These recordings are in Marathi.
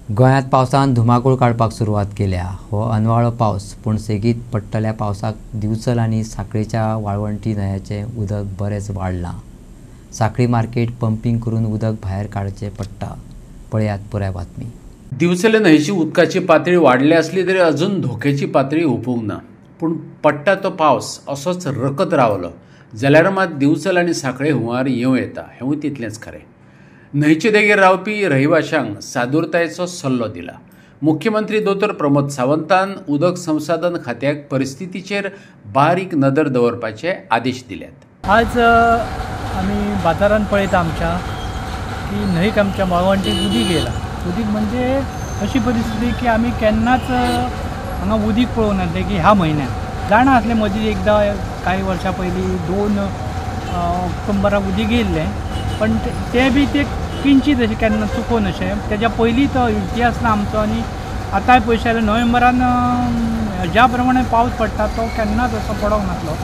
गोंयांत पावसान धुमाकूळ काडपाक सुरवात केल्या। हो अनवाळो पावस पूण सेगीत पडटल्या पावसाक दिवचल आनी सांखळेच्या वाळवंटी न्हंयेचें उदक बरेंच वाडलां। सांखळी मार्केट पंपिंग करून उदक भायर काडचें पडटा। पळयात पुराय बातमी। दिवचले न्हंयची उदकाची पातळी वाडली असली तरी अजून धोक्याची पातळी हुपूंक ना। पूण पडटा तो पावस असोच रकत रावलो जाल्यार मात दिवचल आनी सांखळे हुंवार येवं येता हेंवूय तितलेंच खरें। न्हंयचे देगेर रावपी रहिवाशांक सादूरतायेचो सल्लो दिला। मुख्यमंत्री दोतोर प्रमोद सावंतान उदक संसाधन खात्याक परिस्थितीचेर बारीक नदर दवरपाचे आदेश दिल्यात। आज आम्ही बाजारात पळयता आमच्या की न्हंयक आमच्या वाळवंटीत उदीक येयला। उदीक म्हणजे अशी परिस्थिती की आम्ही केन्नाच हांगा उदीक पळोवंक नासलें की ह्या म्हयन्यात जाणा आसलें मदीं एकदां काही वर्सां पयलीं 2 ऑक्टोबराक उदीक येयल्लें, पण ते बी ते किंचीत अशें केन्ना चुकोवन अशें तेज्या पयलीं तो इतिहास ना आमचो। आनी आतांय पयशे जाल्यार नोव्हेंबरान ज्या प्रमाणे पावस पडटा तो केन्नाच असो पडोंक नासलो।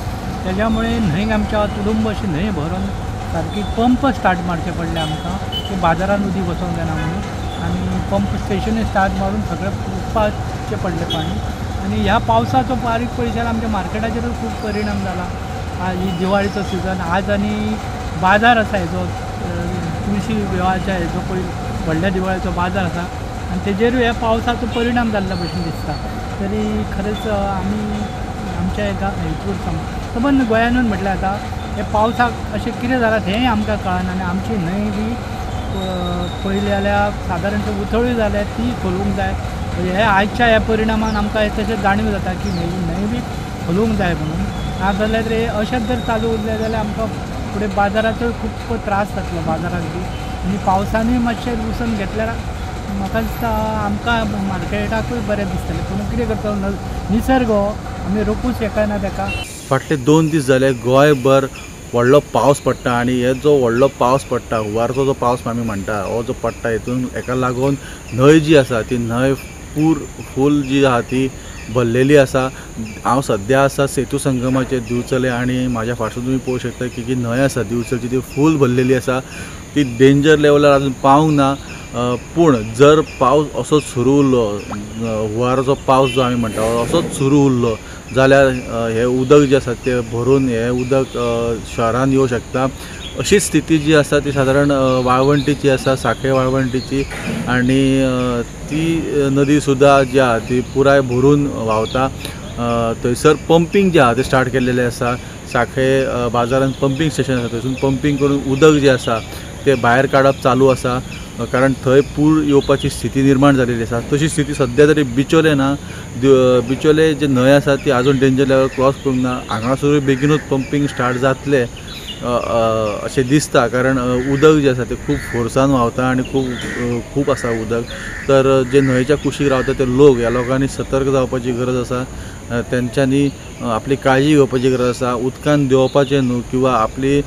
त्याच्यामुळे न्हंयक आमच्या तुडुंब अशी न्हंय भरून सारकी पंप स्टार्ट मारचे पडले आमकां की बाजारात उदीक वचोंक जायना म्हणून। आनी पंप स्टेशनूय स्टार्ट मारून सगळें उदपाचें पडलें पाणी। आनी ह्या पावसाचो बारीक पळयशार आमच्या मार्केटाचेर खूब परिणाम जाला। आज ही दिवाळीचो सिजन, आज आनी बाजार आसा हेजो तुळशी विवाहाच्या हेजो पळय व्हडल्या दिवाळेचो बाजार आसा आनी तेजेरूय ह्या पावसाचो परिणाम जाल्ल्या भशेन दिसता। तरी खरेंच आमी आमच्या हेतूर सबंद गोंयानूच म्हटल्यार आतां हे पावसाक अशें कितें जालां हेंय आमकां कळना। आनी आमची न्हंय बी पळयली जाल्यार सादारणतः उथळ्यो जाल्यार ती खोलूंक जाय। हे आयच्या ह्या परिणामान आमकां तशें जाणीव जाता की न्हंय बी खोलूंक जाय म्हणून। नाजाल्यार ते अशेंच जर चालू उरलें जाल्यार आमकां फुडें बाजाराचो खूब त्रास जातलो बाजाराक बी। आनी पावसानूय मातशें उसळून घेतल्यार म्हाका दिसता आमकां मार्केटाकूय बरें दिसतलें। पूण कितें करतलो निसर्ग आमी रोखूच शकना ताका। फाटले 2 दीस जाले गोंयभर व्हडलो पावस पडटा आनी हे जो व्हडलो पावस पडटा हुंवाराचो जो पावस आमी म्हणटा हो जो पडटा हितून हेका लागून न्हंय जी आसा ती न्हंय फूल जी आसा ती भरलेली आसा। हांव सद्या आसा सेतू संगमाचेर दिवचले आनी म्हाज्या फाटसून तुमी पळोवंक शकता की जी न्हंय आसा दिवचलची ती फूल भरलेली आसा। ती डेंजर लेवलार अजून पावूंक ना। पूण जर पावस असोच सुरू उरलो हुंवाराचो पावस जो आमी म्हणटा असोच सुरू उरलो जाल्यार हे उदक जे आसा ते भरून हे उदक शहरान येवं शकता। अशी स्थिती जी आसा ती सादारण वाळवंटीची आसा, सांखळे वाळवंटीची। आनी ती नदी सुद्दां जी आसा ती पुराय भरून व्हांवता। थंयसर पंपिंग जे आसा ते स्टार्ट केल्लेले आसा। सांखळे बाजारांत पंपिंग स्टेशन आसा थंयसून पंपिंग करून उदक जे आसा ते भायर काडप चालू आसा, कारण थंय पूर येवपाची स्थिती निर्माण जालेली आसा। तशी स्थिती सद्या तरी बिचोले ना। बिचोले जे न्हंय आसा ती आजून डेंजर लेवल क्रॉस करूंक ना। हांगासरूय बेगीनूच पंपिंग स्टार्ट जातले अशें दिसता, कारण उदक जे आसा ते खूब फोर्सान व्हांवता आनी खूब आसा उदक। तर जे न्हंयच्या कुशीक रावता ते लोक ह्या लोकांनी सतर्क जावपाची गरज आसा। तेंच्यांनी आपली काळजी घेवपाची गरज आसा। उदकान देंवपाचें न्हू किंवा आपली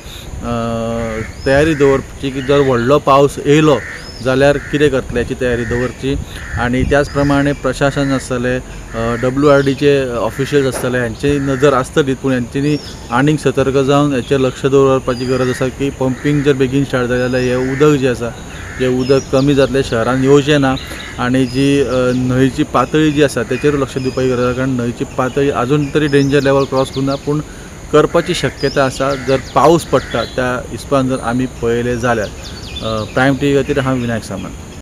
तयारी दवरची की जर व्हडलो पावस येयलो जाल्यार कितें करतले हाची तयारी दवरची। आनी त्याच प्रमाणे प्रशासन आसतले, WRDचे ऑफिशियल्स आसतले, हांची नजर आसतलीच, पूण हांच्यांनी आनीक सतर्क जावन हाचेर लक्ष दवरपाची गरज आसा की पंपिंग जर बेगीन स्टार्ट जालें जाल्यार हे उदक जें आसा जें उदक कमी जातलें शहरान येवचें ना। आनी जी न्हंयची पातळी जी आसा तेचेर लक्ष दिवपाची गरज आसा, कारण न्हंयची पातळी आजून तरी डेंजर लेवल क्रॉस करूना पूण करपाची शक्यता आसा जर पावस पडटा त्या हिसपान जर आमी पळयलें जाल्यार। प्रायम TV खातीर हांव विनायक सामंत।